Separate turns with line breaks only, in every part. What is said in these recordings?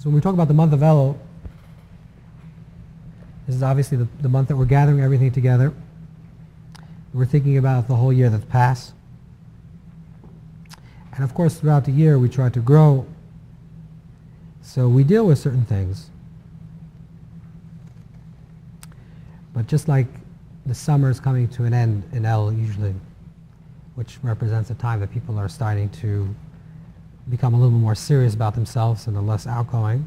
So when we talk about the month of Elul, this is obviously the month that we're gathering everything together. We're thinking about the whole year that's passed. And of course, throughout the year, we try to grow. So we deal with certain things. But just like the summer is coming to an end in Elul usually, which represents a time that people are starting to become a little more serious about themselves and are less outgoing.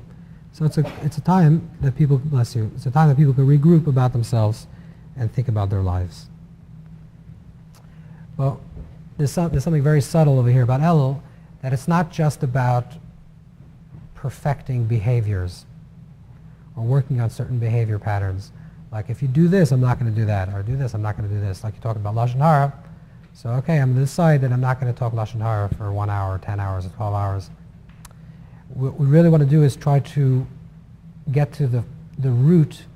So it's a time that people, bless you, it's a time that people can regroup about themselves and think about their lives. Well, there's something very subtle over here about Elul, that it's not just about perfecting behaviors or working on certain behavior patterns. Like if you do this, I'm not going to do that, or do this, I'm not going to do this. Like you're talking about Lashon Hara. So okay, I'm going to decide that I'm not going to talk Lashon Hara for 1 hour, 10 hours, or 12 hours. What we really want to do is try to get to the root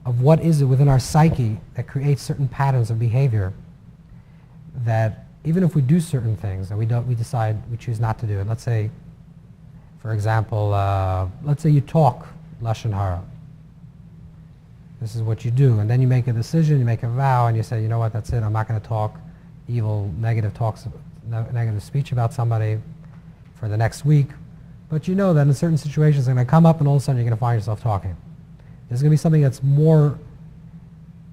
of what is it within our psyche that creates certain patterns of behavior that even if we do certain things and we decide we choose not to do it. Let's say, for example, let's say you talk Lashon Hara. This is what you do, and then you make a decision, you make a vow, and you say, you know what, that's it, I'm not going to talk evil, negative speech about somebody for the next week. But you know that in certain situations it's going to come up and all of a sudden you're going to find yourself talking. There's going to be something that's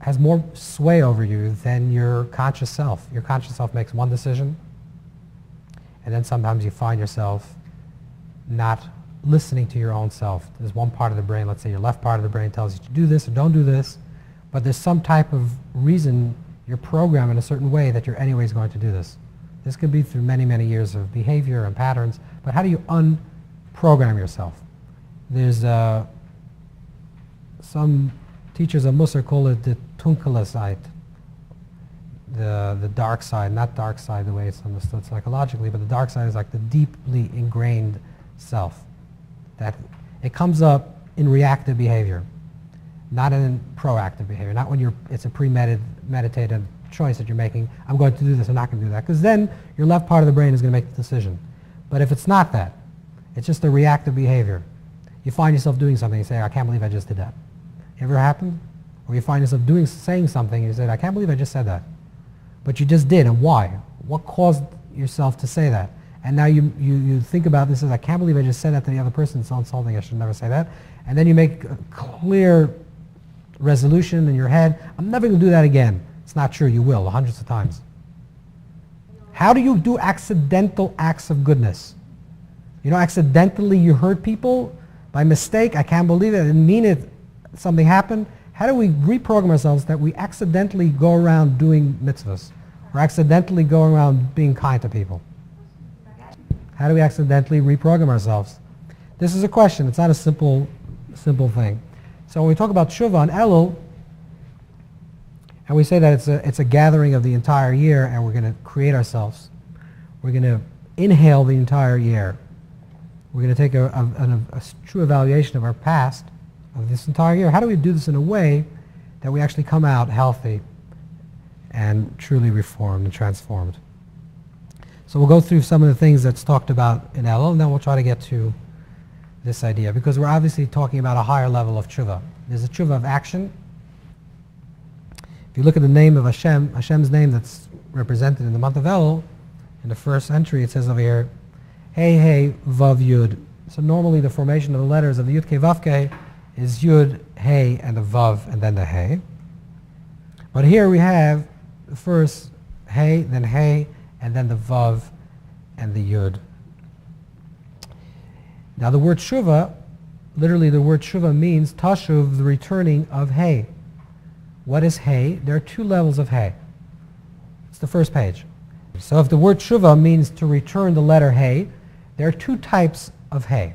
has more sway over you than your conscious self. Your conscious self makes one decision, and then sometimes you find yourself not listening to your own self. There's one part of the brain, let's say your left part of the brain tells you to do this or don't do this, but there's some type of reason you're programmed in a certain way that you're anyways going to do this. This could be through many, many years of behavior and patterns, but how do you unprogram yourself? There's some teachers of Musar call it the tunkala side, the dark side, not dark side the way it's understood psychologically, but the dark side is like the deeply ingrained self. That it comes up in reactive behavior, not in proactive behavior, not when it's a premeditated choice that you're making, I'm going to do this, I'm not going to do that, because then your left part of the brain is going to make the decision. But if it's not that, it's just a reactive behavior, you find yourself doing something, you say, I can't believe I just did that. Ever happened? Or you find yourself saying something, and you say, I can't believe I just said that. But you just did, and why? What caused yourself to say that? And now you think about this as, I can't believe I just said that to the other person, it's so insulting, I should never say that. And then you make a clear resolution in your head, I'm never going to do that again. It's not true, you will, hundreds of times. How do you do accidental acts of goodness? You know, accidentally you hurt people by mistake, I can't believe it, I didn't mean it, something happened. How do we reprogram ourselves that we accidentally go around doing mitzvahs, or accidentally go around being kind to people? How do we accidentally reprogram ourselves? This is a question. It's not a simple thing. So when we talk about Tshuva and Elul, and we say that it's a gathering of the entire year, and we're going to create ourselves. We're going to inhale the entire year. We're going to take a true evaluation of our past, of this entire year. How do we do this in a way that we actually come out healthy and truly reformed and transformed? So we'll go through some of the things that's talked about in Elul, and then we'll try to get to this idea, because we're obviously talking about a higher level of tshuva. There's a tshuva of action. If you look at the name of Hashem, Hashem's name that's represented in the month of Elul, in the first entry it says over here, Hey, Hey, Vav, Yud. So normally the formation of the letters of the Yud, Ke, Vav, Ke is Yud, Hey, and the Vav, and then the Hey. But here we have the first Hey, then Hey, and then the Vav and the Yud. Now the word Shuva, literally the word Shuva means Tashuv, the returning of Hey. What is Hey? There are two levels of Hey. It's the first page. So if the word Shuva means to return the letter Hey, there are two types of Hey.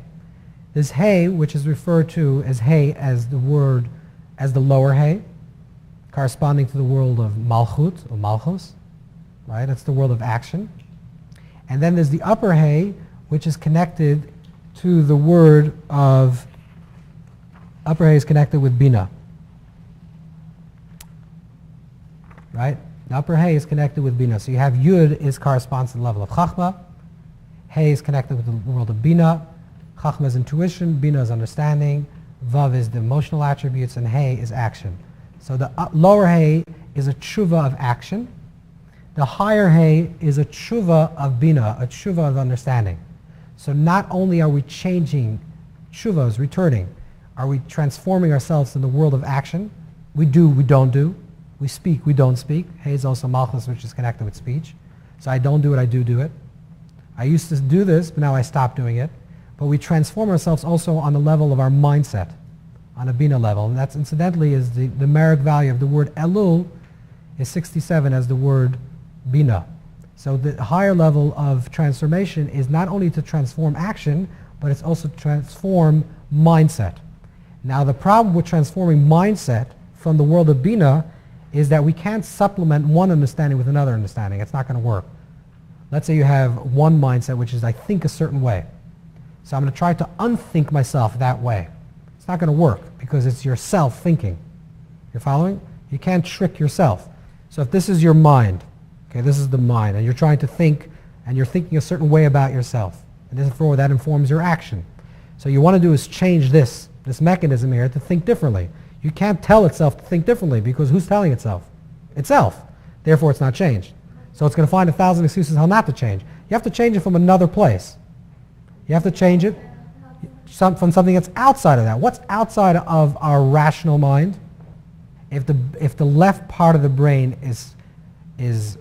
There's Hey, which is referred to as Hey as the lower Hey, corresponding to the world of Malchut, or Malchus. Right? That's the world of action. And then there's the upper Hey, which is connected to the word of, upper Hey is connected with Bina. Right? The upper Hey is connected with Bina. So you have Yud corresponds to the level of Chachma. Hey is connected with the world of Bina. Chachma is intuition, Bina is understanding, Vav is the emotional attributes, and Hey is action. So the lower Hey is a tshuva of action. The higher Hey is a tshuva of Bina, a tshuva of understanding. So not only are we changing tshuvas, returning, are we transforming ourselves in the world of action? We do, we don't do. We speak, we don't speak. Hey is also malchus, which is connected with speech. So I don't do it, I do it. I used to do this, but now I stopped doing it. But we transform ourselves also on the level of our mindset, on a Bina level. And that's incidentally is the numeric value of the word Elul is 67 as the word Bina. So the higher level of transformation is not only to transform action, but it's also to transform mindset. Now the problem with transforming mindset from the world of Bina is that we can't supplement one understanding with another understanding. It's not going to work. Let's say you have one mindset, which is I think a certain way. So I'm going to try to unthink myself that way. It's not going to work because it's your self thinking. You're following? You can't trick yourself. So if this is your mind, okay, this is the mind, and you're trying to think, and you're thinking a certain way about yourself, and therefore that informs your action. So you want to do is change this mechanism here to think differently. You can't tell itself to think differently because who's telling itself? Itself. Therefore, it's not changed. So it's going to find 1,000 excuses how not to change. You have to change it from another place. You have to change it from something that's outside of that. What's outside of our rational mind? If the left part of the brain is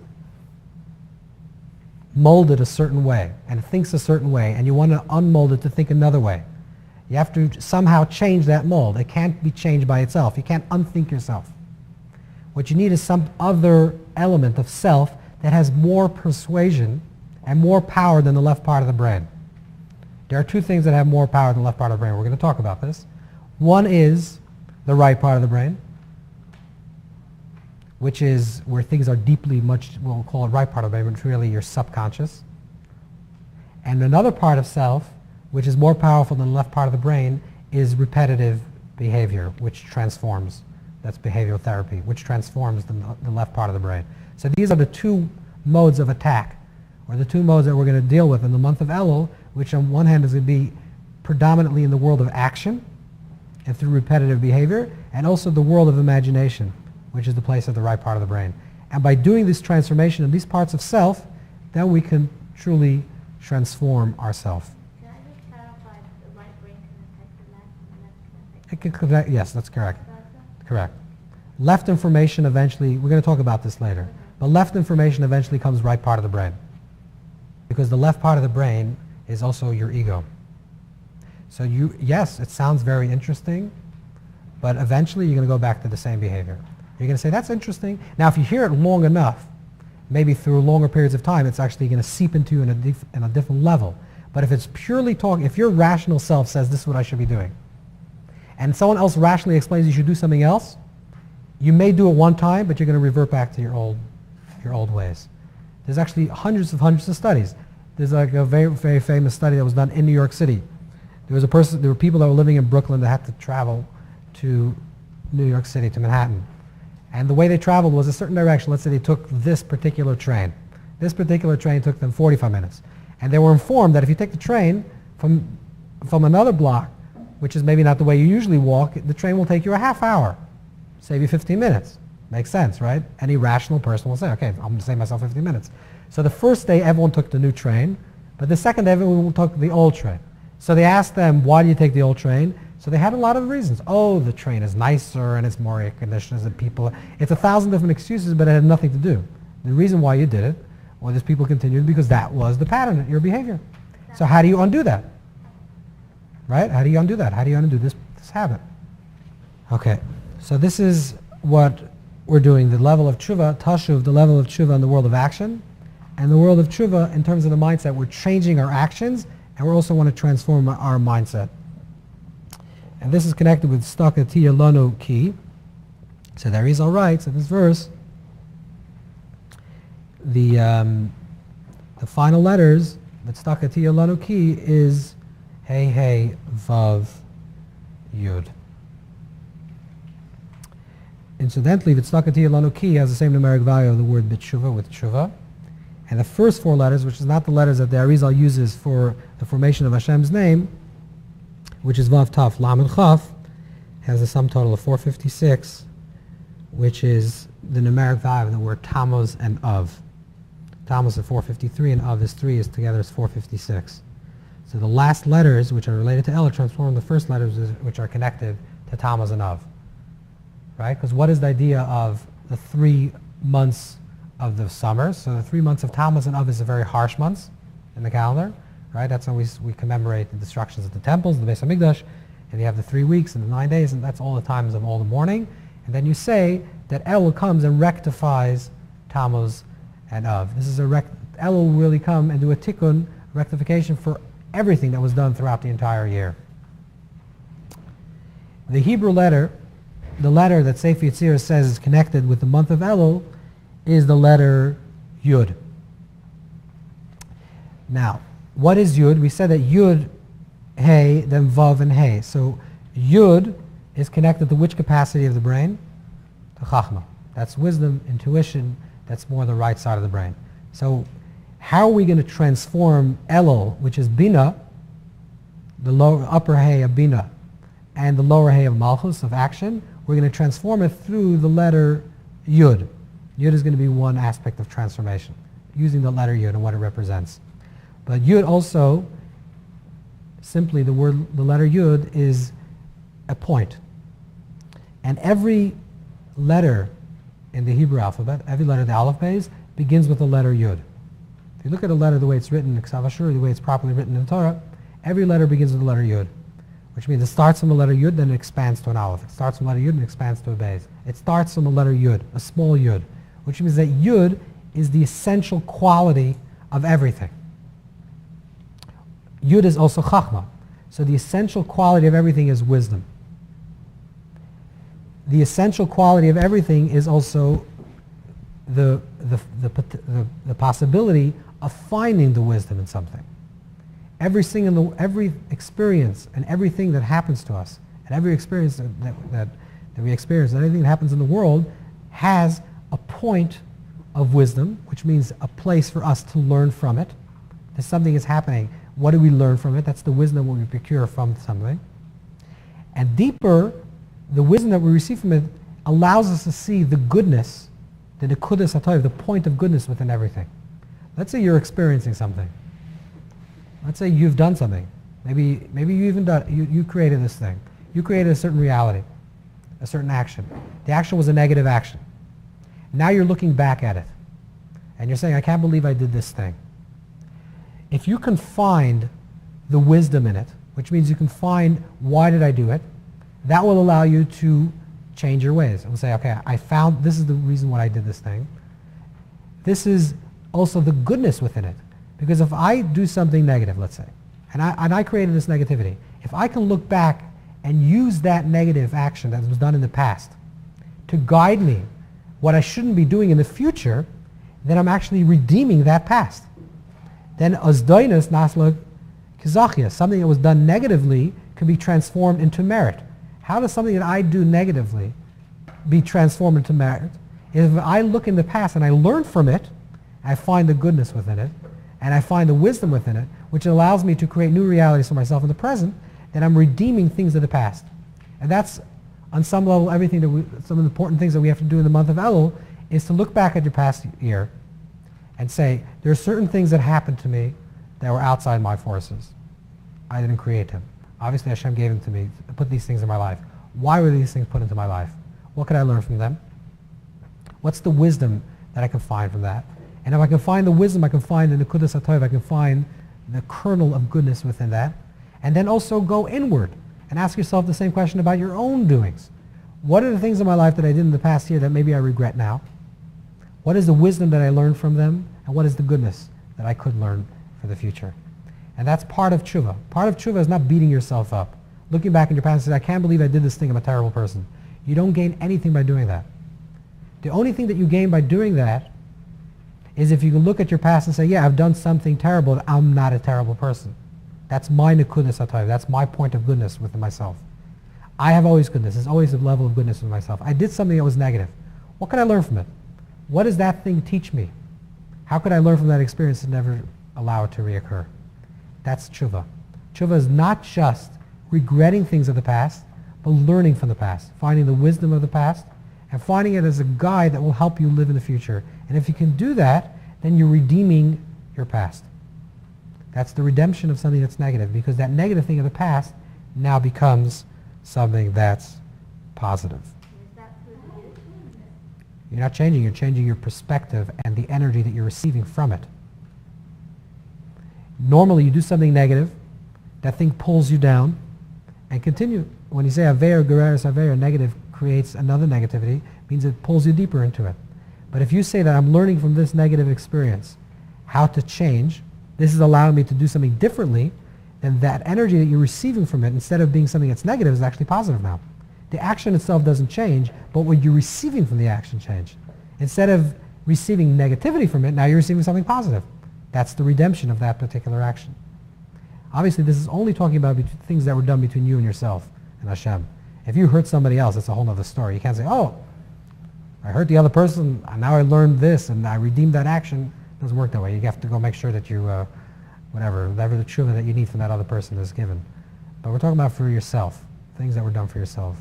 molded a certain way and thinks a certain way, and you want to unmold it to think another way, you have to somehow change that mold. It can't be changed by itself. You can't unthink yourself. What you need is some other element of self that has more persuasion and more power than the left part of the brain. There are two things that have more power than the left part of the brain. We're going to talk about this. One is the right part of the brain, which is where things are deeply we'll call it right part of the brain, but it's really your subconscious. And another part of self, which is more powerful than the left part of the brain, is repetitive behavior, which transforms. That's behavioral therapy, which transforms the left part of the brain. So these are the two modes of attack, or the two modes that we're going to deal with in the month of Elul, which on one hand is going to be predominantly in the world of action and through repetitive behavior, and also the world of imagination, which is the place of the right part of the brain. And by doing this transformation of these parts of self, then we can truly transform ourselves.
Can I just clarify the right brain can affect the left and the left can affect
It can connect, yes, that's correct.
the left?
Correct. Left information eventually, we're going to talk about this later, but left information eventually comes right part of the brain. Because the left part of the brain is also your ego. So yes, it sounds very interesting, but eventually you're going to go back to the same behavior. You're going to say, that's interesting. Now if you hear it long enough, maybe through longer periods of time, it's actually going to seep into you in a different level. But if it's purely talking, if your rational self says this is what I should be doing, and someone else rationally explains you should do something else, you may do it one time, but you're going to revert back to your old ways. There's actually hundreds of studies. There's like a very, very famous study that was done in New York City. There were people that were living in Brooklyn that had to travel to New York City, to Manhattan. And the way they traveled was a certain direction. Let's say they took this particular train. This particular train took them 45 minutes. And they were informed that if you take the train from another block, which is maybe not the way you usually walk, the train will take you a half hour, save you 15 minutes. Makes sense, right? Any rational person will say, okay, I'm going to save myself 15 minutes. So the first day, everyone took the new train, but the second day, everyone took the old train. So they asked them, why do you take the old train? So they had a lot of reasons. Oh, the train is nicer and it's more air conditioned and people. It's 1,000 different excuses, but it had nothing to do. The reason why you did it, or these people continued, because that was the pattern, your behavior. So how do you undo that? Right? How do you undo that? How do you undo this habit? Okay, so this is what we're doing, the level of tshuva, tashuv, the level of tshuva in the world of action, and the world of tshuva in terms of the mindset. We're changing our actions, and we also want to transform our mindset. And this is connected with stakatiya lanu ki. So there he's all right. So this verse, the final letters, the stakatiya lanu ki is hey hey vav yud. Incidentally, V'tztakatiya lanu ki has the same numeric value of the word b'tshuva with tshuva. And the first four letters, which is not the letters that the Arizal uses for the formation of Hashem's name, which is Vav Taf Lam and Chaf, has a sum total of 456, which is the numeric value of the word Tammuz and Av. Tammuz is 453 and Av is 3, is together is 456. So the last letters, which are related to Elul, transform the first letters which are connected to Tammuz and Av. Right? Because what is the idea of the 3 months of the summer? So the 3 months of Tammuz and Av is a very harsh months in the calendar. Right? That's when we commemorate the destructions of the temples, the Beis HaMikdash, and you have the 3 weeks and the 9 days, and that's all the times of all the mourning. And then you say that Elul comes and rectifies Tammuz and Av. This is Elul will really come and do a tikkun, rectification for everything that was done throughout the entire year. The Hebrew letter, the letter that Sefer Yetzirah says is connected with the month of Elul, is the letter Yud. Now, what is Yud? We said that Yud, Hey, then Vav and Hey. So Yud is connected to which capacity of the brain? To Chachma. That's wisdom, intuition, that's more the right side of the brain. So how are we going to transform Elul, which is Bina, the upper Hey of Bina, and the lower Hey of Malchus, of action? We're going to transform it through the letter Yud. Yud is going to be one aspect of transformation, using the letter Yud and what it represents. But Yud also, simply the letter Yud is a point. And every letter in the Hebrew alphabet, every letter of the Aleph Beis, begins with the letter Yud. If you look at a letter the way it's written in Ksav Ashur, the way it's properly written in the Torah, every letter begins with the letter Yud, which means it starts from the letter Yud, then it expands to an Aleph. It starts from the letter Yud and expands to a Beis. It starts from the letter Yud, a small Yud, which means that Yud is the essential quality of everything. Yud is also Chachma. So the essential quality of everything is wisdom. The essential quality of everything is also the possibility of finding the wisdom in something. Every experience and everything that happens to us, and every experience that we experience, and anything that happens in the world, has a point of wisdom, which means a place for us to learn from it. If something is happening, what do we learn from it? That's the wisdom we procure from something. And deeper, the wisdom that we receive from it allows us to see the goodness, the nekudas hatov, the point of goodness within everything. Let's say you're experiencing something. Let's say you've done something. Maybe you even you created this thing. You created a certain reality, a certain action. The action was a negative action. Now you're looking back at it, and you're saying, I can't believe I did this thing. If you can find the wisdom in it, which means you can find why did I do it, that will allow you to change your ways and say, okay, I found this is the reason why I did this thing. This is also the goodness within it. Because if I do something negative, let's say, and I created this negativity, if I can look back and use that negative action that was done in the past to guide me what I shouldn't be doing in the future, then I'm actually redeeming that past. Then azdoinus nasla kizachia, something that was done negatively can be transformed into merit. How does something that I do negatively be transformed into merit? If I look in the past and I learn from it, I find the goodness within it, and I find the wisdom within it, which allows me to create new realities for myself in the present, then I'm redeeming things of the past. And that's, on some level, some of the important things that we have to do in the month of Elul is to look back at your past year and say, there are certain things that happened to me that were outside my forces. I didn't create them. Obviously Hashem gave them to me, put these things in my life. Why were these things put into my life? What could I learn from them? What's the wisdom that I can find from that? And if I can find the wisdom, I can find the nekudas hatov, I can find the kernel of goodness within that. And then also go inward and ask yourself the same question about your own doings. What are the things in my life that I did in the past year that maybe I regret now? What is the wisdom that I learned from them? And what is the goodness that I could learn for the future? And that's part of tshuva. Part of tshuva is not beating yourself up. Looking back in your past and saying, I can't believe I did this thing, I'm a terrible person. You don't gain anything by doing that. The only thing that you gain by doing that is if you can look at your past and say, yeah, I've done something terrible, but I'm not a terrible person. That's my nekudas hatov. That's my point of goodness within myself. I have always goodness. There's always a level of goodness within myself. I did something that was negative. What could I learn from it? What does that thing teach me? How could I learn from that experience and never allow it to reoccur? That's tshuva. Tshuva is not just regretting things of the past, but learning from the past, finding the wisdom of the past, and finding it as a guide that will help you live in the future. And if you can do that, then you're redeeming your past. That's the redemption of something that's negative, because that negative thing of the past now becomes something that's positive.
Is that through the youth?
You're not changing, you're changing your perspective and the energy that you're receiving from it. Normally you do something negative, that thing pulls you down, and continue. When you say aveir, gereris aveir, negative creates another negativity, means it pulls you deeper into it. But if you say that I'm learning from this negative experience how to change, this is allowing me to do something differently, then that energy that you're receiving from it, instead of being something that's negative, is actually positive now. The action itself doesn't change, but what you're receiving from the action changed. Instead of receiving negativity from it, now you're receiving something positive. That's the redemption of that particular action. Obviously, this is only talking about things that were done between you and yourself and Hashem. If you hurt somebody else, it's a whole other story. You can't say, oh, I hurt the other person, and now I learned this, and I redeemed that action. It doesn't work that way. You have to go make sure that you, whatever the tshuva that you need from that other person is given. But we're talking about for yourself, things that were done for yourself.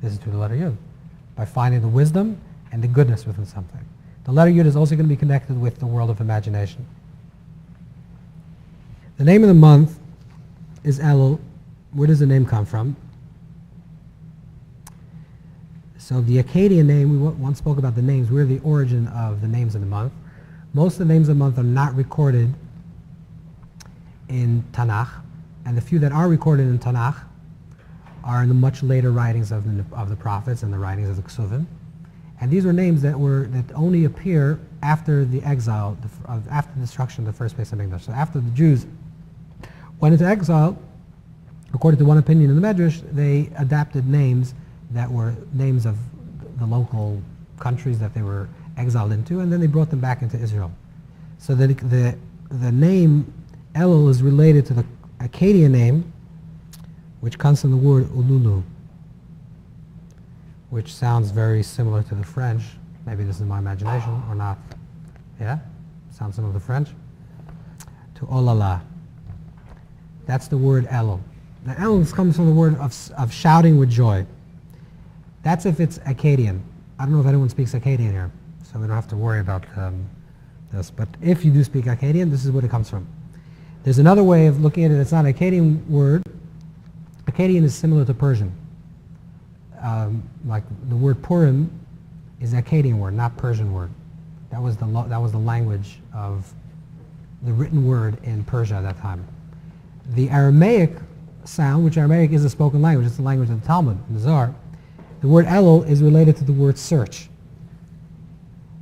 This is through the letter Yud, by finding the wisdom and the goodness within something. The letter Yud is also going to be connected with the world of imagination. The name of the month is Elul. Where does the name come from? So the Akkadian name, we once spoke about the names. We're the origin of the names of the month. Most of the names of the month are not recorded in Tanakh, and the few that are recorded in Tanakh are in the much later writings of the prophets and the writings of the Ksuvim. And these are names that only appear after the exile, after the destruction of the first place of English. So after the Jews went into exile, according to one opinion in the Medrash, they adapted names that were names of the local countries that they were exiled into, and then they brought them back into Israel. So the name Elul is related to the Akkadian name, which comes from the word ululu, which sounds very similar to the French. Maybe this is my imagination or not. Yeah? Sounds similar to the French. To olala. That's the word Elul. Now Elul comes from the word of shouting with joy. That's if it's Akkadian. I don't know if anyone speaks Akkadian here, so we don't have to worry about this. But if you do speak Akkadian, this is where it comes from. There's another way of looking at it. It's not an Akkadian word. Akkadian is similar to Persian. Like the word Purim is an Akkadian word, not Persian word. That was the language of the written word in Persia at that time. The Aramaic sound, which Aramaic is a spoken language, it's the language of the Talmud, the Zohar. The word Elul is related to the word search.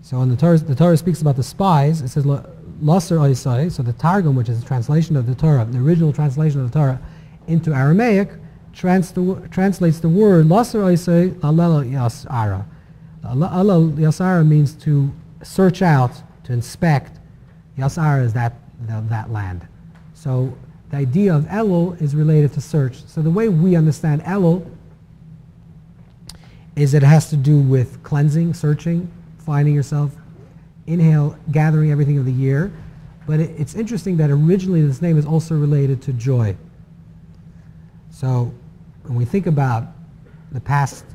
So when the Torah speaks about the spies, it says Lasser Oisai, so the Targum, which is a translation of the Torah, the original translation of the Torah, into Aramaic, translates the word Lasser Oisai Alel Yasara. Alel Yasara means to search out, to inspect. Yasara is that land. So the idea of Elul is related to search. So the way we understand Elul is it has to do with cleansing, searching, finding yourself, inhale, gathering everything of the year. But it's interesting that originally this name is also related to joy. So when we think about the past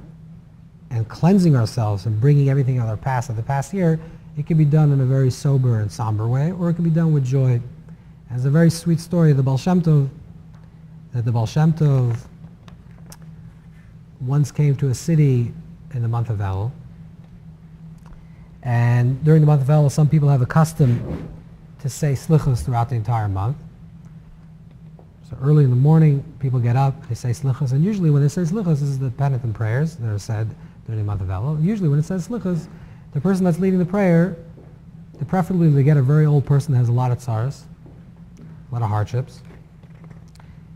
and cleansing ourselves and bringing everything out of the past year, it can be done in a very sober and somber way, or it can be done with joy. And there's a very sweet story of the Baal Shem Tov, that the Baal Shem Tov once came to a city in the month of Elul. And during the month of Elul, some people have a custom to say slichos throughout the entire month. So early in the morning, people get up, they say slichos, and usually when they say slichos, this is the penitent prayers that are said during the month of Elul. Usually when it says slichos, the person that's leading the prayer, preferably they get a very old person that has a lot of tsaras, a lot of hardships.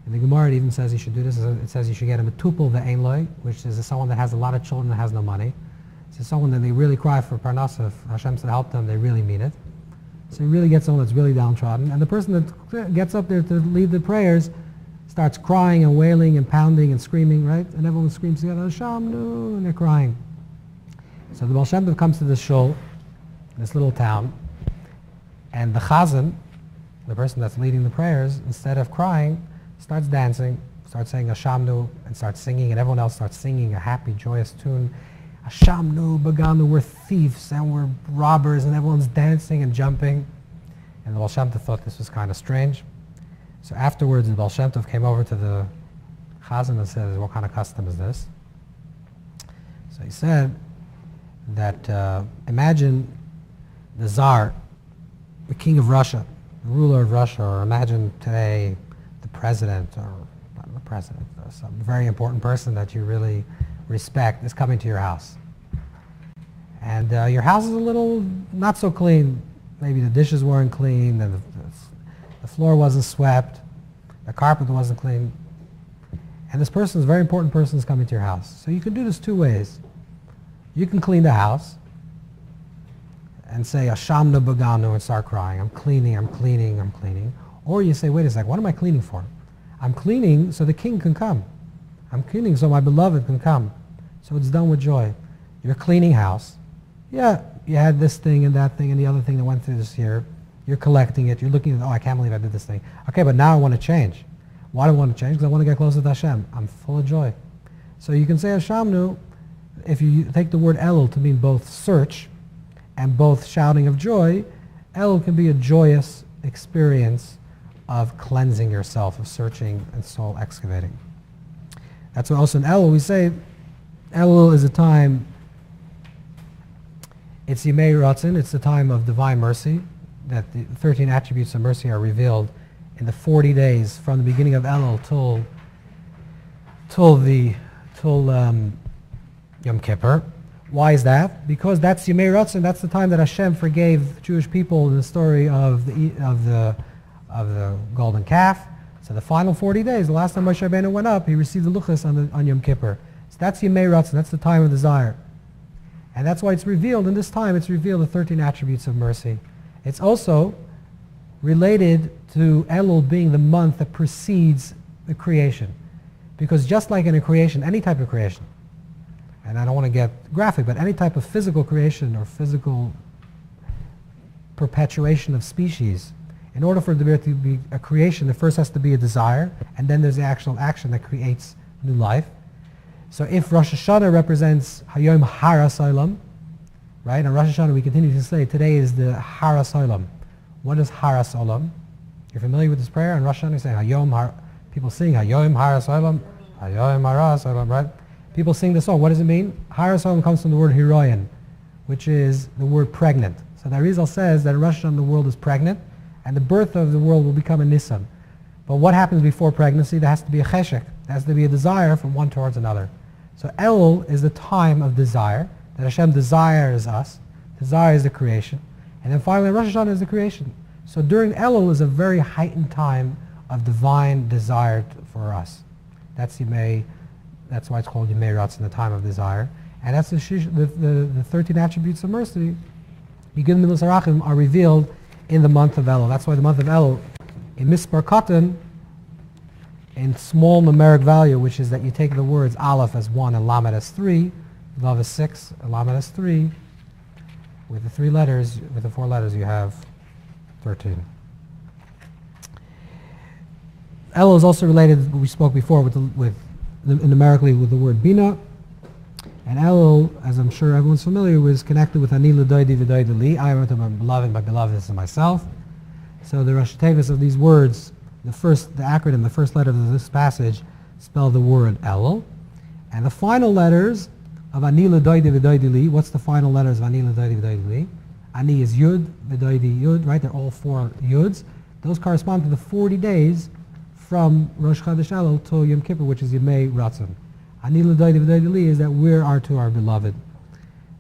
And the Gemara even says you should do this. It says you should get a metupel ve'ein loy, which is someone that has a lot of children that has no money. So someone that they really cry for parnasa, if Hashem said help them, they really mean it. So you really get someone that's really downtrodden. And the person that gets up there to lead the prayers starts crying and wailing and pounding and screaming, right? And everyone screams together, Hashem, no, and they're crying. So the Baal Shem Tov comes to this shul, this little town, and the chazan, the person that's leading the prayers, instead of crying, starts dancing, starts saying Ashamnu, and starts singing, and everyone else starts singing a happy, joyous tune. Ashamnu, Baganu, we're thieves and we're robbers, and everyone's dancing and jumping. And the Baal Shem Tov thought this was kind of strange. So afterwards, the Baal Shem Tov came over to the Chazan and said, what kind of custom is this? So he said that imagine the Tsar, the king of Russia, the ruler of Russia, or imagine today the president, or not the president, some very important person that you really respect is coming to your house. And your house is a little not so clean. Maybe the dishes weren't clean, and the floor wasn't swept, the carpet wasn't clean. And this person, is a very important person, is coming to your house. So you can do this two ways. You can clean the house and say, Ashamna Baganu, and start crying. I'm cleaning, I'm cleaning, I'm cleaning. Or you say, wait a second, what am I cleaning for? I'm cleaning so the king can come. I'm cleaning so my beloved can come. So it's done with joy. You're cleaning house. Yeah, you had this thing and that thing and the other thing that went through this year. You're collecting it. You're looking at, oh, I can't believe I did this thing. Okay, but now I want to change. Why do I want to change? Because I want to get closer to Hashem. I'm full of joy. So you can say Hashamnu, if you take the word Elul to mean both search and both shouting of joy, Elul can be a joyous experience of cleansing yourself, of searching and soul excavating. That's why also in Elul we say, Elul is a time, it's Yimei Ratzin, it's the time of divine mercy, that the 13 attributes of mercy are revealed in the 40 days from the beginning of Elul till Yom Kippur. Why is that? Because that's Yimei Ratzin, that's the time that Hashem forgave the Jewish people in the story of the golden calf. So the final 40 days, the last time Moshe Rabbeinu went up, he received the luchas on Yom Kippur. So that's Yimei Ratzin, that's the time of desire. And that's why it's revealed, in this time, it's revealed the 13 attributes of mercy. It's also related to Elul being the month that precedes the creation. Because just like in a creation, any type of creation, and I don't want to get graphic, but any type of physical creation or physical perpetuation of species, in order for there to be a creation, there first has to be a desire, and then there's the actual action that creates new life. So if Rosh Hashanah represents Hayom Haras Olam, right? And Rosh Hashanah we continue to say today is the Haras Olam. What is Haras Olam? You're familiar with this prayer? And Rosh Hashanah we say Hayom people sing Hayom Haras Olam, Hayom Haras Olam, right? People sing the song. What does it mean? Haras Olam comes from the word Hiroyan, which is the word pregnant. So the Arizal says that in Rosh Hashanah the world is pregnant, and the birth of the world will become a Nisan. But what happens before pregnancy? There has to be a cheshek. There has to be a desire from one towards another. So Elul is the time of desire, that Hashem desires us, desires the creation. And then finally Rosh Hashanah is the creation. So during Elul is a very heightened time of divine desire for us. That's why it's called Yimei Ratzin, the time of desire. And that's the 13 attributes of mercy, Yigim Milos Harachim, are revealed in the month of Elul. That's why the month of Elul, in Mispar Katan, in small numeric value, which is that you take the words Aleph as 1 and Lamed as 3, Vav as 6, and Lamed as 3, with the 3 letters, with the 4 letters you have 13. Elul is also related, we spoke before, numerically with the word Bina. And Elul, as I'm sure everyone's familiar with, is connected with Ani L'Doidi V'Doidi Li. I am to my beloved is to myself. So the Rosh Tevis of these words, the acronym, the first letter of this passage, spell the word Elul. And the final letters of Ani L'Doidi V'Doidi Li, what's the final letters of Ani L'Doidi V'Doidi Li? Ani is Yud, V'Doidi Yud, right? They're all 4 Yuds. Those correspond to the 40 days from Rosh Chodesh Elul to Yom Kippur, which is Yimei Ratzon. Ani L'Doidi V'Doidi Li is that we are to our beloved.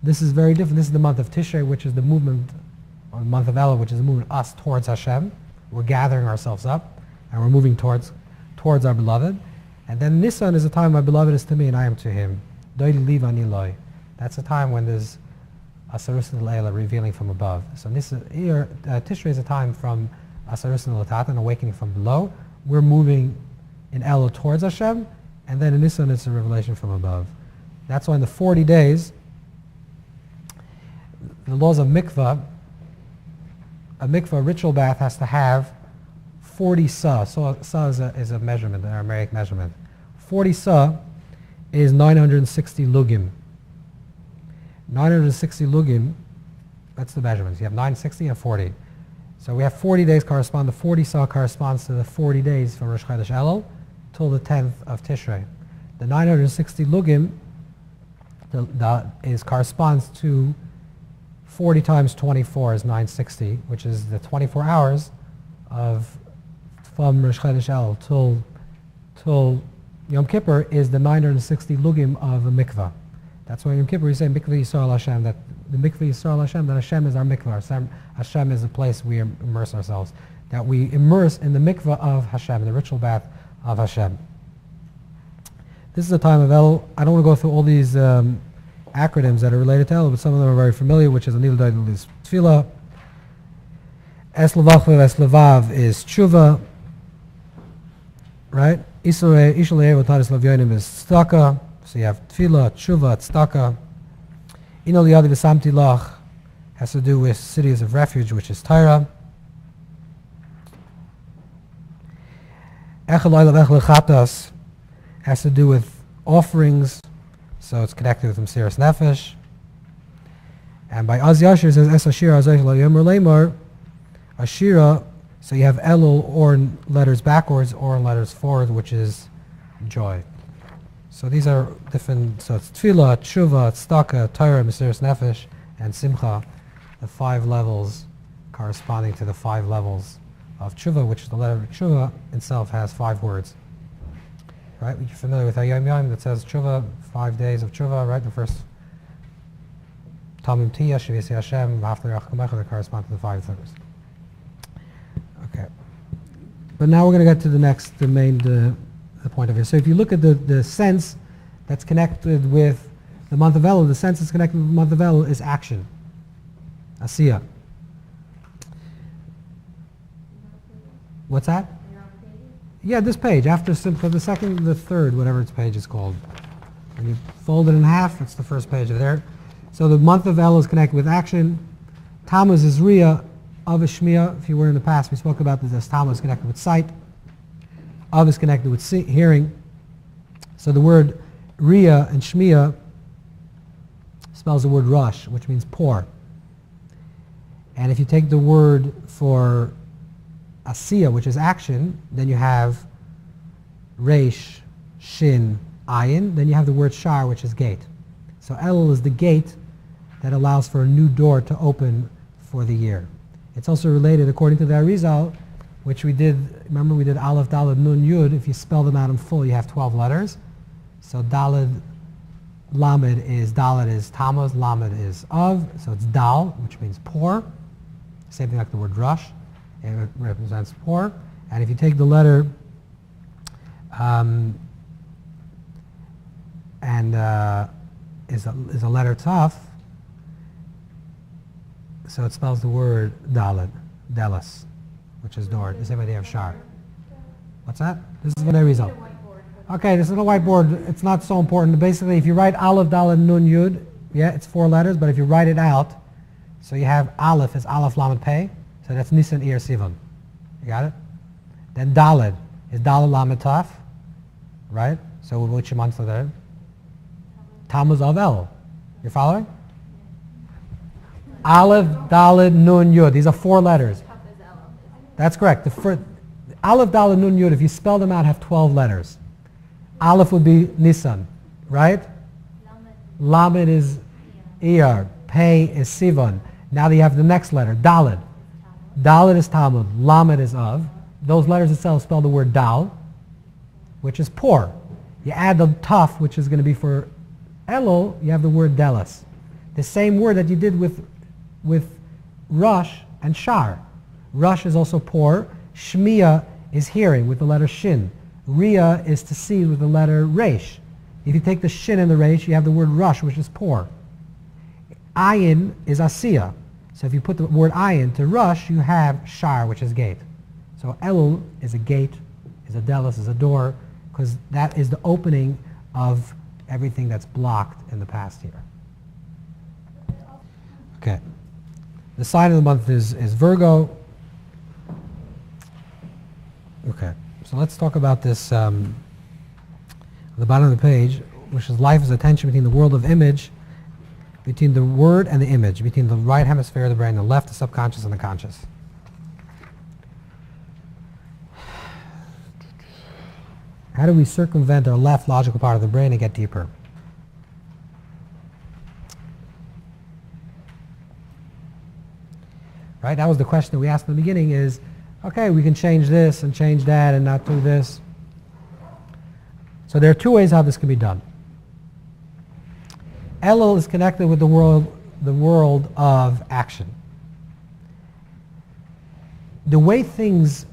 This is very different. This is the month of Tishrei, which is the movement, or the month of Elul, which is the movement us towards Hashem. We're gathering ourselves up, and we're moving towards our beloved. And then Nisan is a time my beloved is to me and I am to him. Doidi Li V'Ani Loi. That's a time when there's Asarus L'Eila revealing from above. So Tishrei is a time from Asarus L'Tata, an awakening from below. We're moving in Elul towards Hashem, and then in Nisan it's a revelation from above. That's why in the 40 days, the laws of mikvah, a ritual bath has to have 40 sa. Sa is a measurement, an Aramaic measurement. 40 sa is 960 lugim. 960 lugim, that's the measurements. You have 960 and 40. So we have 40 days correspond. The 40 sa corresponds to the 40 days from Rosh Chodesh Elul till the 10th of Tishrei. The 960 lugim corresponds to 40 times 24 is 960, which is the 24 hours from Rosh Chodesh Elul till Yom Kippur is the 960 lugim of a mikvah. That's why Yom Kippur we say mikvah Yisrael Hashem, that the mikvah Yisrael Hashem, that Hashem is our mikvah. Hashem is the place we immerse ourselves. That we immerse in the mikvah of Hashem, the ritual bath of Hashem. This is the time of Elul. I don't want to go through all these acronyms that are related to Elul, but some of them are very familiar, which is Untitled is Tefillah. Es Levachlev, Es Levav is Tshuva. Right? Ishalei V'Taris Levyonim is Tzedakah. So you have Tefillah, Tshuva, Tzedakah. Ino Liyadi V'Samti Lach has to do with cities of refuge, which is Tyra. Echel Oilav Echel Chatas has to do with offerings, so it's connected with Mesiras Nefesh. And by Az Yashir it says Es Ashira Azayich Lo Yomer Leimor. Ashira, so you have Elul or in letters backwards or in letters forward, which is joy. So these are different, so it's Tefillah, Tshuva, Tzedakah, Torah, Mesiras Nefesh, and Simcha, the 5 levels corresponding to the 5 levels of Tshuva, which the letter Tshuva itself has 5 words. Right? You're familiar with Hayom Yom that says Tshuva, 5 days of Tshuva, right? The first Tamim Tiyah, Shavisi Hashem, V'after Yachkamecha, that correspond to the 5 things. Okay. But now we're going to get to the point of it. So if you look at the sense that's connected with the month of Elul, the sense that's connected with the month of Elul is action. Asiya. What's that? Yeah, this page, after Simcha, the second, the third, whatever its page is called. When you fold it in half, it's the first page of there. So the month of Elul is connected with action. Tammuz is Riyah, Av is Shmiya. If you were in the past, we spoke about this as Tammuz is connected with sight. Av is connected with hearing. So the word Riyah and Shmiya spells the word rush, which means pour. And if you take the word for Asiya, which is action, then you have Reish, Shin, Ayin. Then you have the word Shar, which is gate. So Elul is the gate that allows for a new door to open for the year. It's also related, according to the Arizal, which we did, remember we did Aleph, Daled, Nun, Yud. If you spell them out in full, you have 12 letters. So Daled, Lamed is Tammuz, Lamed is Av, so it's Dal, which means pour. Same thing like the word Rush. It represents pour. And if you take the letter is a letter Taf, so it spells the word Dalet, Delis, which is door. The same idea of Shar. What's that? This is what I result. Okay, this is a whiteboard. It's not so important. Basically, if you write Aleph, Dalet, Nun, Yud, yeah, it's 4 letters, but if you write it out, so you have Aleph is Aleph, Lamed, Pei, so that's Nisan, Iyar, Sivan. You got it? Then Dalet is Dalet, Lamed, Taf, right? So which months are there? Tammuz, Av, Elul. You're following? Aleph, Dalet, Nun, Yud. These are 4 letters. That's correct. Aleph, Dalet, Nun, Yud, if you spell them out, have 12 letters. Aleph would be Nisan, right? Lamed is Iyar. Pei is Sivan. Now you have the next letter, Dalet. Dalet is Tammuz. Lamed is Av. Those letters itself spell the word Dal, which is pour. You add the Taf, which is going to be for Elul, you have the word Delis. The same word that you did with Rush and Shar. Rush is also pour. Shmiya is hearing with the letter Shin. Riyah is to see with the letter Reish. If you take the Shin and the Reish, you have the word Rush, which is pour. Ayin is Asiya. So if you put the word Ayin to Rush, you have Shar, which is gate. So Elul is a gate, is a Delis, is a door, because that is the opening of everything that's blocked in the past year. Okay. The sign of the month is Virgo. Okay, so let's talk about this at the bottom of the page, which is life is a tension between the world of image, between the word and the image, between the right hemisphere of the brain, the left, the subconscious, and the conscious. How do we circumvent our left logical part of the brain and get deeper? Right, that was the question that we asked in the beginning is, okay, we can change this and change that and not do this. So there are two ways how this can be done. Elul is connected with the world of action. The way things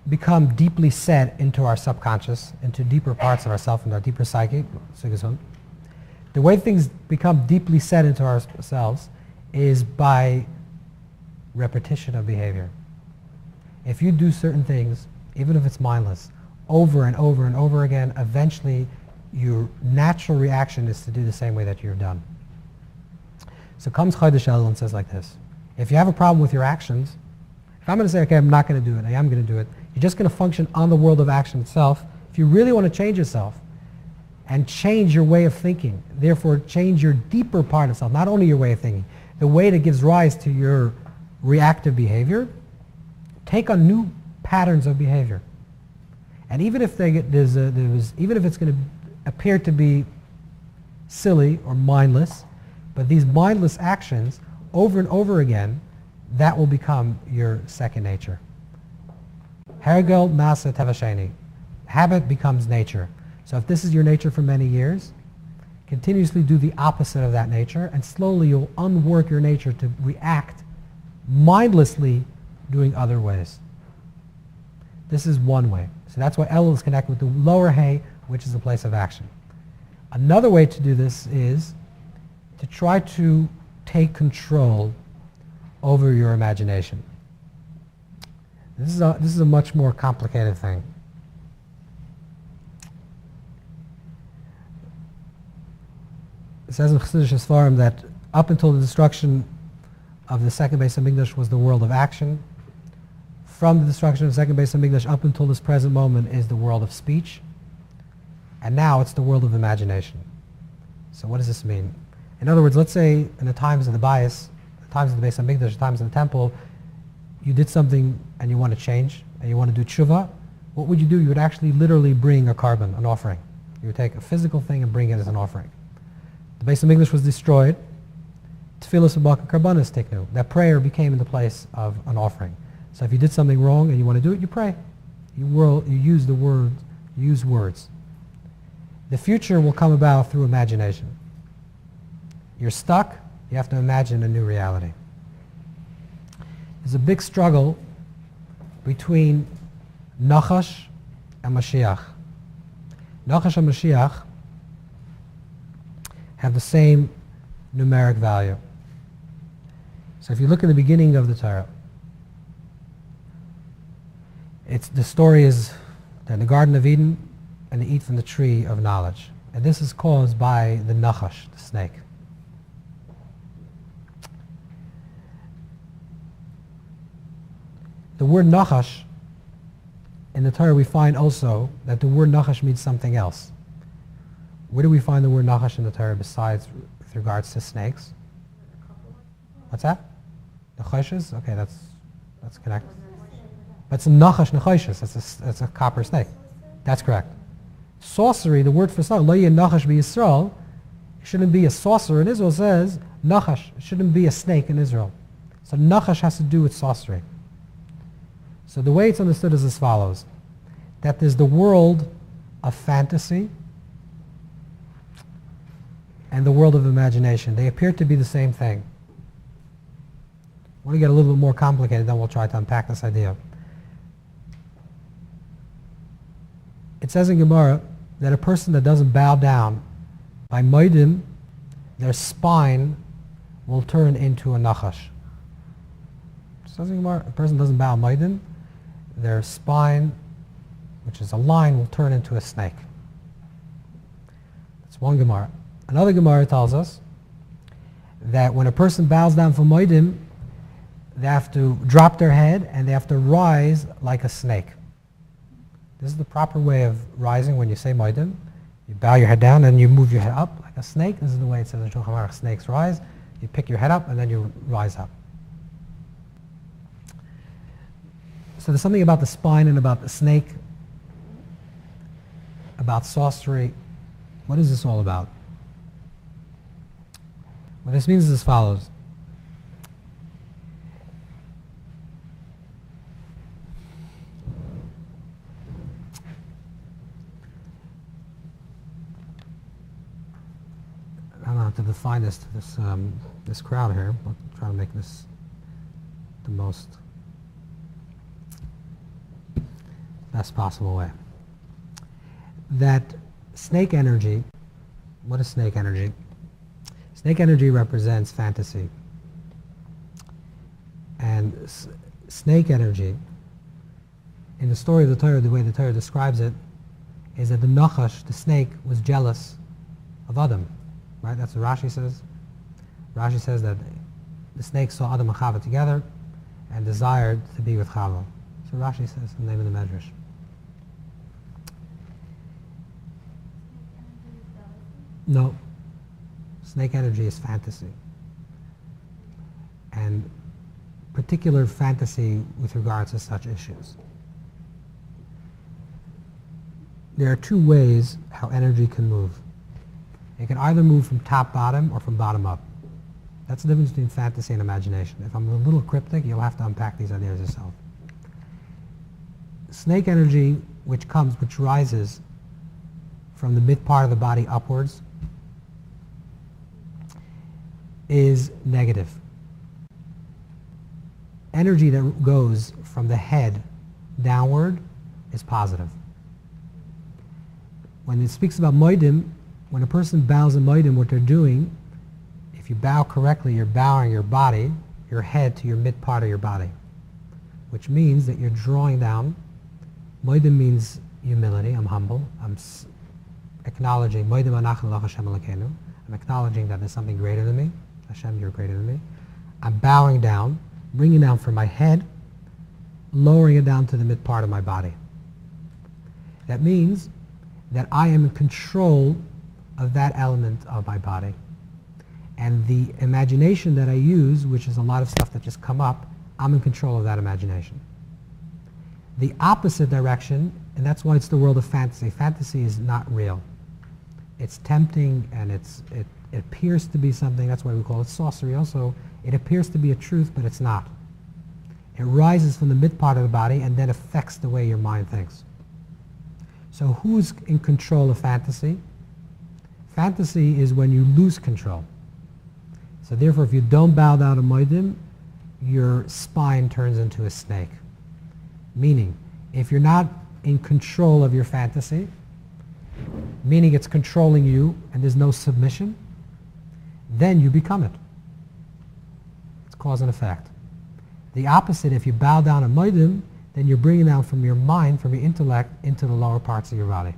become deeply set into our subconscious, into deeper parts of ourself and our deeper psyche, the way things become deeply set into ourselves is by repetition of behavior. If you do certain things, even if it's mindless, over and over and over again, eventually your natural reaction is to do the same way that you've done. So comes Chodesh Elul and says like this: if you have a problem with your actions, if I'm going to say, okay, I'm not going to do it, I am going to do it, you're just going to function on the world of action itself. If you really want to change yourself and change your way of thinking, therefore change your deeper part of self, not only your way of thinking, the way that gives rise to your reactive behavior, take on new patterns of behavior. And even if even if it's going to appear to be silly or mindless, but these mindless actions over and over again, that will become your second nature. Hergel nasa tevasheni. Habit becomes nature. So if this is your nature for many years, continuously do the opposite of that nature, and slowly you'll unwork your nature to react mindlessly doing other ways. This is one way. So that's why Elul is connected with the lower hay, which is the place of action. Another way to do this is to try to take control over your imagination. This is a much more complicated thing. It says in Chassidish Sfarim that up until the destruction of the second Beis Hamikdash was the world of action. From the destruction of the second Beis Hamikdash up until this present moment is the world of speech. And now it's the world of imagination. So what does this mean? In other words, let's say in the times of the Bayis, the times of the Beis Hamikdash, the times of the temple, you did something and you want to change, and you want to do tshuva. What would you do? You would actually literally bring a carbon, an offering. You would take a physical thing and bring it as an offering. The Beis Hamikdash was destroyed. Tefillas v'baka karbanos tiknu. That prayer became in the place of an offering. So if you did something wrong and you want to do it, you pray. You use the word, you use words. The future will come about through imagination. You're stuck, you have to imagine a new reality. There's a big struggle between Nachash and Mashiach. Nachash and Mashiach have the same numeric value. So if you look at the beginning of the Torah, the story is that in the Garden of Eden, and they eat from the tree of knowledge. And this is caused by the Nachash, the snake. The word Nachash, in the Torah we find also that the word Nachash means something else. Where do we find the word Nachash in the Torah besides with regards to snakes? What's that? Nechoshes? Okay, that's connected. But it's a Nachash Nechoshes. It's a copper snake. That's correct. Sorcery, the word for sorcery, Lo yeh Nachash b'Yisrael, it shouldn't be a sorcerer in Israel. It says Nachash. It shouldn't be a snake in Israel. So Nachash has to do with sorcery. So the way it's understood is as follows: that there's the world of fantasy and the world of imagination. They appear to be the same thing. I want to get a little bit more complicated, then we'll try to unpack this idea. It says in Gemara that a person that doesn't bow down, by moedim, their spine will turn into a nachash. It says in Gemara, a person doesn't bow moedim, their spine, which is a line, will turn into a snake. That's one Gemara. Another Gemara tells us that when a person bows down for moedim, they have to drop their head and they have to rise like a snake. This is the proper way of rising when you say moedim. You bow your head down and you move your head up like a snake. This is the way it says in Shulchan Aruch, snakes rise. You pick your head up and then you rise up. So there's something about the spine and about the snake, about sorcery. What is this all about? What this means is as follows. I don't know how to define this to this crowd here, but I'll try to make this the most best possible way. That snake energy, what is snake energy? Snake energy represents fantasy. And snake energy, in the story of the Torah, the way the Torah describes it, is that the Nachash, the snake, was jealous of Adam. Right? That's what Rashi says. Rashi says that the snake saw Adam and Chava together and desired to be with Chava. So Rashi says in the name of the Medrash. No. Snake energy is fantasy. And particular fantasy with regards to such issues. There are two ways how energy can move. It can either move from top-bottom or from bottom-up. That's the difference between fantasy and imagination. If I'm a little cryptic, you'll have to unpack these ideas yourself. Snake energy, which rises from the mid part of the body upwards, is negative. Energy that goes from the head downward is positive. When it speaks about moedim, when a person bows a moedim, what they're doing, if you bow correctly, you're bowing your body, your head to your mid part of your body, which means that you're drawing down. Moedim means humility. I'm humble. I'm acknowledging, moedim anachnu lach Hashem Elokeinu. I'm acknowledging that there's something greater than me. Hashem, you're greater than me. I'm bowing down, bringing down from my head, lowering it down to the mid part of my body. That means that I am in control of that element of my body. And the imagination that I use, which is a lot of stuff that just come up, I'm in control of that imagination. The opposite direction, and that's why it's the world of fantasy. Fantasy is not real. It's tempting and it appears to be something, that's why we call it sorcery also. It appears to be a truth, but it's not. It rises from the mid part of the body and then affects the way your mind thinks. So who's in control of fantasy? Fantasy is when you lose control. So therefore, if you don't bow down to moedim, your spine turns into a snake. Meaning, if you're not in control of your fantasy, meaning it's controlling you and there's no submission, then you become it. It's cause and effect. The opposite, if you bow down to moedim, then you're bringing down from your mind, from your intellect, into the lower parts of your body.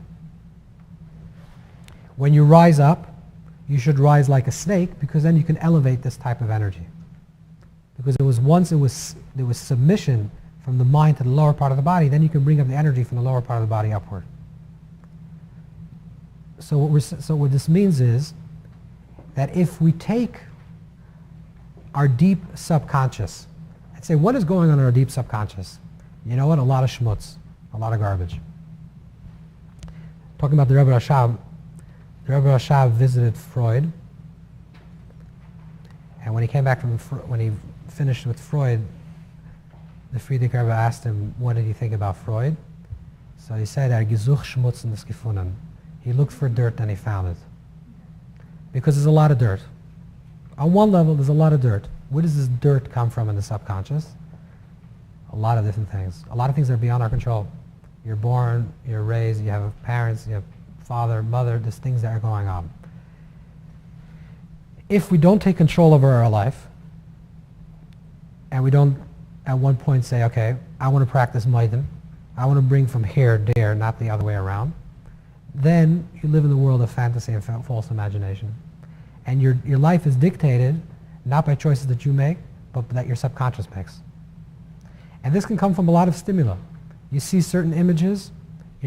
When you rise up, you should rise like a snake, because then you can elevate this type of energy. Because there was submission from the mind to the lower part of the body, then you can bring up the energy from the lower part of the body upward. So what this means is that if we take our deep subconscious and say, what is going on in our deep subconscious? You know what? A lot of schmutz, a lot of garbage. Talking about the Rebbe Rashab, visited Freud, and when he came back when he finished with Freud, the Frierdiker Rebbe asked him, what did he think about Freud? So he said, gesucht Schmutz und es gefunden. He looked for dirt and he found it. Because there's a lot of dirt. On one level, there's a lot of dirt. Where does this dirt come from in the subconscious? A lot of different things. A lot of things that are beyond our control. You're born, you're raised, you have parents, you have father, mother, there's things that are going on. If we don't take control over our life, and we don't at one point say, okay, I want to practice moedim, I want to bring from here to there, not the other way around, then you live in the world of fantasy and false imagination. And your life is dictated not by choices that you make, but that your subconscious makes. And this can come from a lot of stimuli. You see certain images,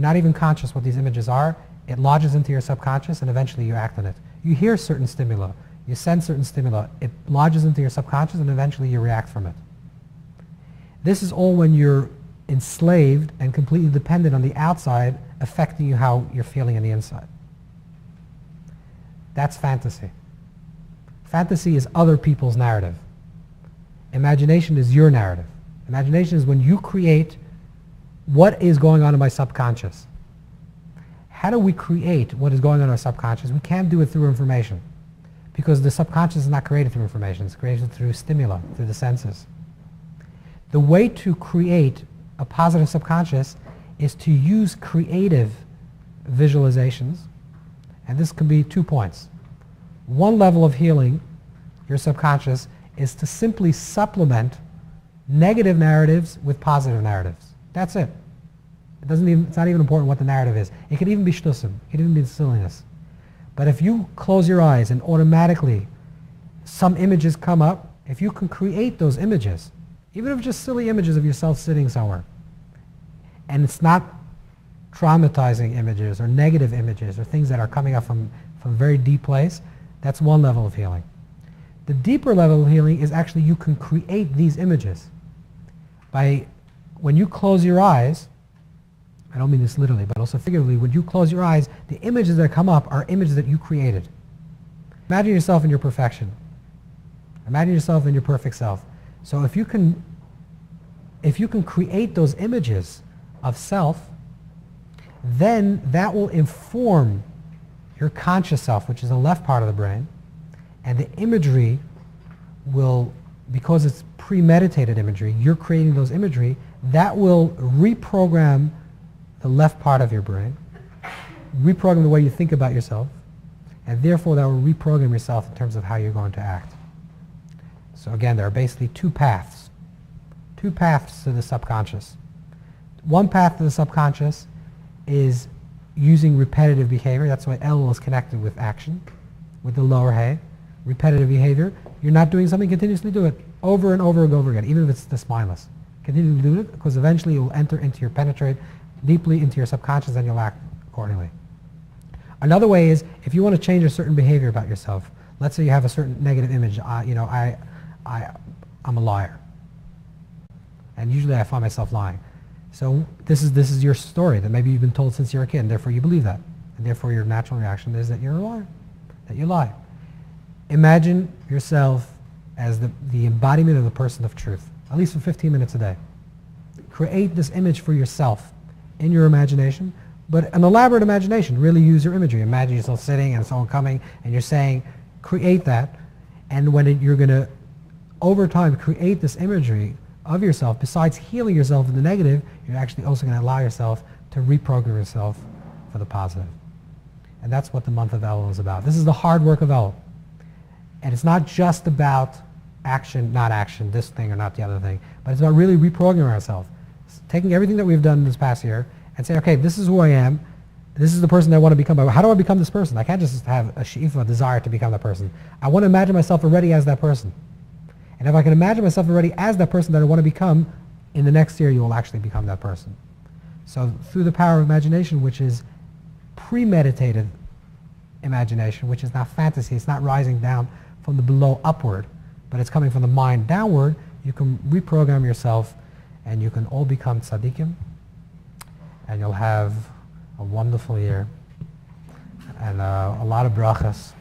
You're not even conscious what these images are. It lodges into your subconscious, and eventually you act on it. You hear certain stimuli. You sense certain stimuli. It lodges into your subconscious, and eventually you react from it. This is all when you're enslaved and completely dependent on the outside affecting you how you're feeling on the inside. That's fantasy. Fantasy is other people's narrative. Imagination is your narrative. Imagination is when you create what is going on in my subconscious. How do we create what is going on in our subconscious? We can't do it through information, because the subconscious is not created through information. It's created through stimuli, through the senses. The way to create a positive subconscious is to use creative visualizations, and this can be 2 points. One level of healing your subconscious is to simply supplement negative narratives with positive narratives. That's it. It's not even important what the narrative is. It could even be shtusim. It could even be silliness. But if you close your eyes and automatically some images come up, if you can create those images, even if just silly images of yourself sitting somewhere, and it's not traumatizing images or negative images or things that are coming up from a very deep place, that's one level of healing. The deeper level of healing is actually you can create these images. When you close your eyes, I don't mean this literally, but also figuratively, when you close your eyes, the images that come up are images that you created. Imagine yourself in your perfection. Imagine yourself in your perfect self. So if you can create those images of self, then that will inform your conscious self, which is the left part of the brain, and the imagery will, because it's premeditated imagery, you're creating those imagery, that will reprogram the left part of your brain, reprogram the way you think about yourself, and therefore that will reprogram yourself in terms of how you're going to act. So again, there are basically two paths to the subconscious. One path to the subconscious is using repetitive behavior. That's why Elul is connected with action, with the lower hay. Repetitive behavior. You're not doing something, continuously do it over and over and over again, even if it's just mindless. Continue to do it, because eventually it will penetrate deeply into your subconscious, and you'll act accordingly. Another way is, if you want to change a certain behavior about yourself, let's say you have a certain negative image, I'm a liar. And usually I find myself lying. So this is your story that maybe you've been told since you're a kid, and therefore you believe that. And therefore your natural reaction is that you're a liar, that you lie. Imagine yourself as the embodiment of the person of truth, at least for 15 minutes a day. Create this image for yourself in your imagination, but an elaborate imagination. Really use your imagery. Imagine yourself sitting and someone coming and you're saying, create that, and you're going to, over time, create this imagery of yourself. Besides healing yourself in the negative, you're actually also going to allow yourself to reprogram yourself for the positive. And that's what the month of Elul is about. This is the hard work of Elul. And it's not just about action, not action, this thing or not the other thing, but it's about really reprogramming ourselves. Taking everything that we've done this past year and saying, okay, this is who I am, this is the person I want to become. How do I become this person? I can't just have a she'ifa, a desire to become that person. I want to imagine myself already as that person. And if I can imagine myself already as that person that I want to become, in the next year you will actually become that person. So through the power of imagination, which is premeditated imagination, which is not fantasy, it's not rising down from the below upward, but it's coming from the mind downward, you can reprogram yourself, and you can all become tzaddikim, and you'll have a wonderful year and a lot of brachas.